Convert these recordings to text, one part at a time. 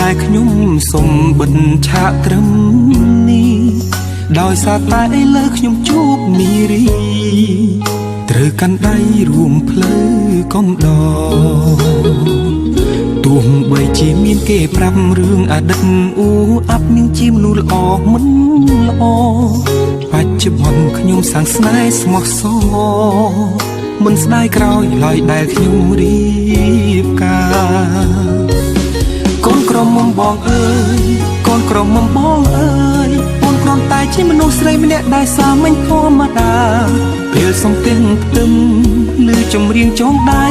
តែខ្ញុំសុំបិទឆាកត្រឹមនេះដោយសារតែឥឡូវខ្ញុំជួបនារីត្រូវកាន់ដៃរួមផ្លូវកំដរទោះបីជាមានគេប្រាប់រឿងអតីតអ៊ូអាប់នាងជាមនុស្សល្អមិនល្អបច្ចុប្បន្នខ្ញុំសាងស្នេហ៍ស្មោះសរមិនស្ដាយក្រោយឡើយដែលខ្ញុំរៀបការកូនក្រមុំបងអើយកូនក្រមុំបងអើយអូនគ្រាន់តែជាមនុស្សស្រីម្នាក់ដែលសាមញ្ញធម្មតាពេលសំទិញផ្ទឹមឬចម្រៀងចងដៃ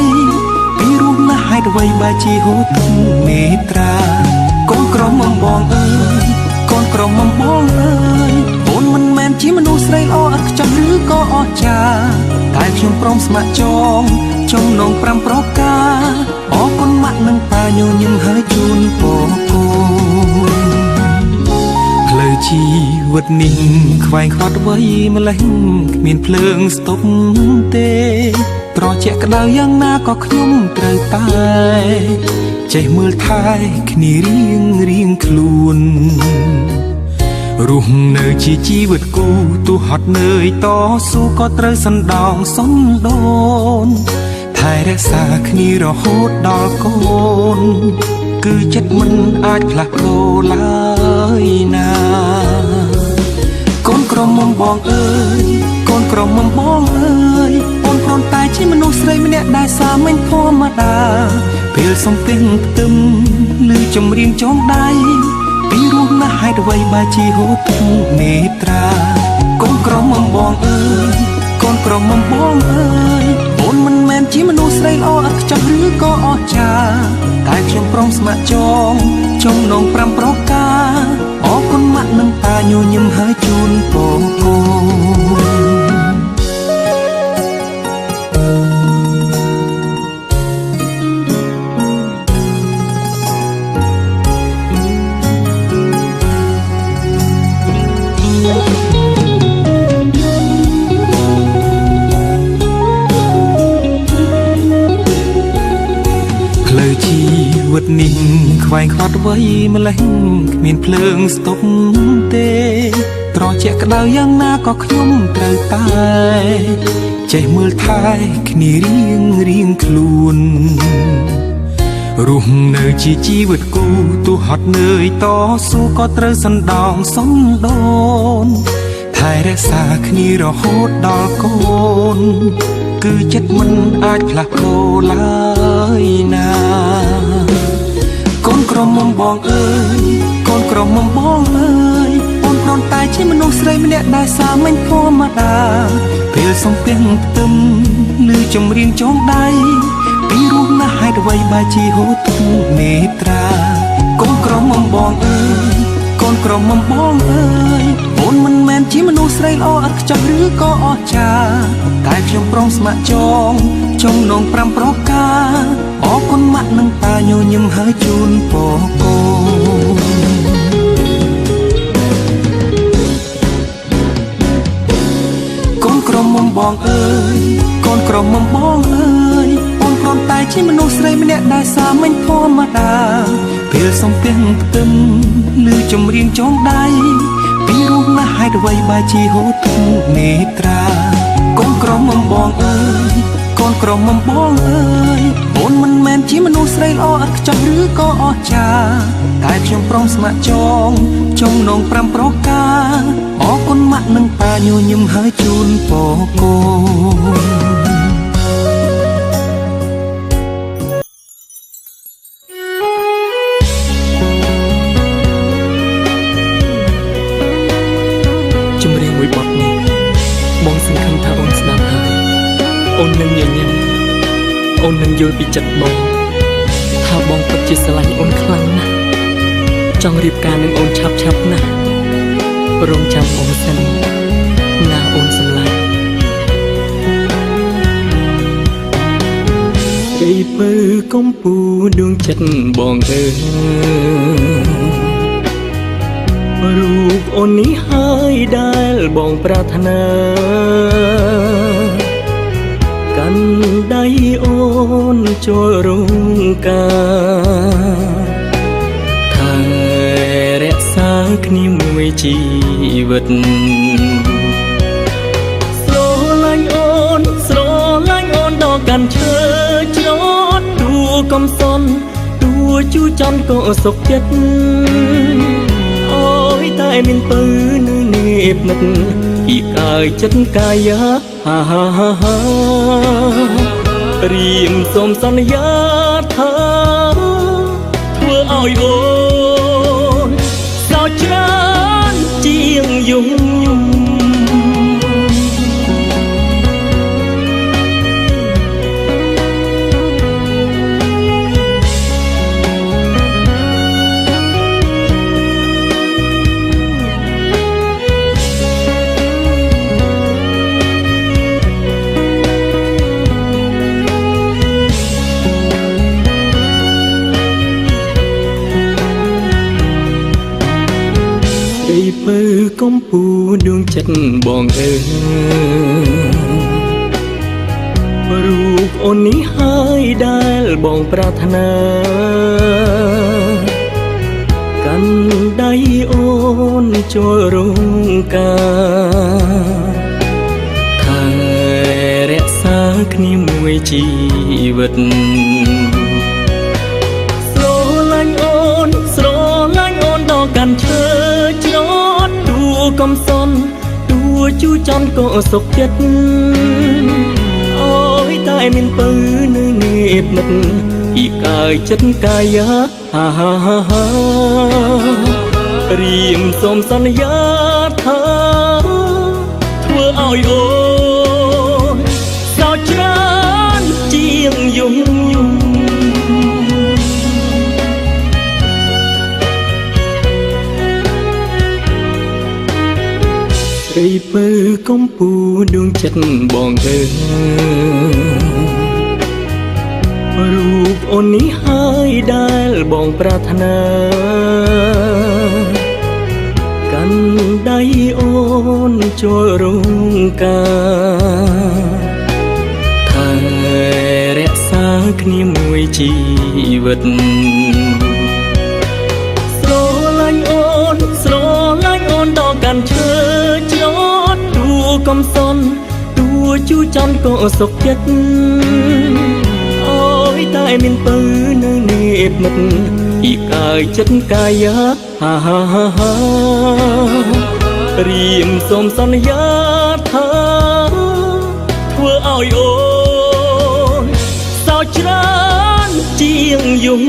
ពីរស់ណាស់ហេតុអ្វីបើជាហូរទឹកមេត្រាកូនក្រមុំបងអើយកូនក្រមុំបងអើយអូនមិនមែនជាមនុស្សស្រីល្អឥតខ្ចោះឬក៏អស្ចារ្យតែខ្ញុំព្រមស្ម័គ្រចងនង5ប្រការអរគុណម៉ាក់និងប៉ាញញឹមហើយជូនពរកូនផ្លូវជីវិតនេះខ្វែងខ្វាត់វ័យម្លេះគ្មានភ្លើងស្ទប់ទេត្រជាក់ក្តៅយ៉ាងណាក៏ខ្ញុំត្រូវតែចេះមើលថែគ្នារៀងខ្លួនរស់នៅជាជីវិតគូទោះហត់នឿយតស៊ូក៏ត្រូវសណ្ដោងសំដូនថែរក្សាគ្នារហូតដល់កូនគឺចិត្តមិនអាចផ្លាស់ប្ដូរឡើយណាកូនក្រមុំបងអើយកូនក្រមុំបងអើយអូនគ្រាន់តែជាមនុស្សស្រីម្នាក់ដែលសាមញ្ញធម្មតាពេលសំទិញផ្ទឹមឬចម្រៀងចងដៃពីរស់ណាស់ហេតុអ្វីបើជាហូរទឹកមេត្រាកូនក្រមុំបងអើយកូនក្រមុំបងអើយអូនមិនមែនជាមនុស្សស្រីល្អឥតខ្ចោះឬក៏អស្ចារ្យតែខ្ញុំព្រមស្ម័គ្រចងនង5ប្រការអរគុណម៉ាក់និងប៉ាញញឹមហើយជូនពរកូនវិតនេះខ្វែងខ្វាត់វ័យម្លេះគ្មានភ្លើងស្ទប់ទេត្រជាក់ក្តៅយ៉ាងណាក៏ខ្ញុំត្រូវតែចេះមើលថែគ្នារៀងខ្លួនរស់នៅជាជីវិតគូទោះហត់នឿយតស៊ូក៏ត្រូវសណ្ដោងសំដូនថែរក្សាគ្នារហូតដល់កូនគឺចិត្តមិនអាចផ្លាស់ប្ដូរឡើយណាកូនក្រមុំបងអើយកូនក្រមុំបងអើយអូនគ្រាន់តែជាមនុស្សស្រីម្នាក់ដែលសាមញ្ញធម្មតាពេលសំទិញផ្ទឹមឬចម្រៀងចងដៃពីរស់ណាស់ហេតុអ្វីបើជាហូរទឹកមេត្រាកូនក្រមុំបងអើយកូនក្រមុំបងអើយអូនមិនមែនជាមនុស្សស្រីល្អឥតខ្ចោះឬក៏អស្ចារ្យតែខ្ញុំព្រមស្ម័គ្រចងនង5ប្រការអរគុណម៉ាក់និងប៉ាញញឹមហើយជូនពរកូនកូនក្រមុំបងអើយកូនក្រមុំបងអើយអូនគ្រាន់តែជាមនុស្សស្រីម្នាក់ដែលសាមញ្ញធម្មតាពេលសំទិញផ្ទឹមឬចម្រៀងចងដៃពីរស់ណាស់ហេតុអ្វីបើជាហូរទឹកមេត្រាកូនក្រមុំបងអើយកូនក្រមុំបងអើយអូនមិនមែនជាមនុស្សស្រីល្អឥតខ្ចោះឬក៏អស្ចារ្យតែខ្ញុំព្រមស្ម័គ្រចងនង5ប្រការអរគុណម៉ាក់និងប៉ាញញឹមហើយជូនពរកូនចម្រៀងមួយបទនេះបងសង្ឃឹមថាអូនស្ដាប់ហើយអូននឹងញញឹមអូននឹងយល់ពីចិត្តបងថាបងពិតជាស្រឡាញ់អូនខ្លាំងណាស់ចង់រៀបការនឹងអូនឆាប់ណាស់រងចាំអូនសិនណាអូនសម្លាញ់ជ័យពើកំពូដួងចិត្តបងអើយរូបអូននេះហើយដែលបងប្រាថ្នាកាន់ដៃអូនចូលរោងការថា ជីវិតស្រឡាញ់អូនដល់កាន់ឈើច្រត់ដួកំសន់ដួជូចន់ក៏សុខចិត្តអូយតែមានពើនៅនេបនិតពីកាយចិត្តកាយាហាហាហាហាព្រៀមសូមសន្យាថាធ្វើឲ្យអូនសោកច្រើនជាងយំពើកំពូដួងចិត្តបងអើរូបអូននេះហើយដែលបងប្រាថ្នាកាន់ដៃអូនចូលរងការថែរក្សាគ្នាមួយជីវិតស្រឡាញ់អូនដល់កាន់ឈើច្រត់ដួកំសន់ដួជូចន់ក៏សុខចិត្តអូយតែមានពើនៅនេបនិតពីកាយចិត្តកាយាហាហាហាហាព្រៀមសូមសន្យាថាធ្វើឲ្យអូនសោកច្រើនជាងយំរីពើកំពូដួងចិត្តបងអើរូបអូននេះហើយដែលបងប្រាថ្នាកាន់ដៃអូនចូលរងការថែរក្សាគ្នាមួយជីវិតស្រឡាញ់អូនដល់កាន់ឈើច្រត់ដួកំសន់ដួជូចន់ក៏សុខចិត្តអូយតែមានពើនៅនេបនិតពីកាយចិត្តកាយាហាហាហាហាព្រៀមសូមសន្យាថាធ្វើឲ្យអូនសោកច្រើនជាងយំ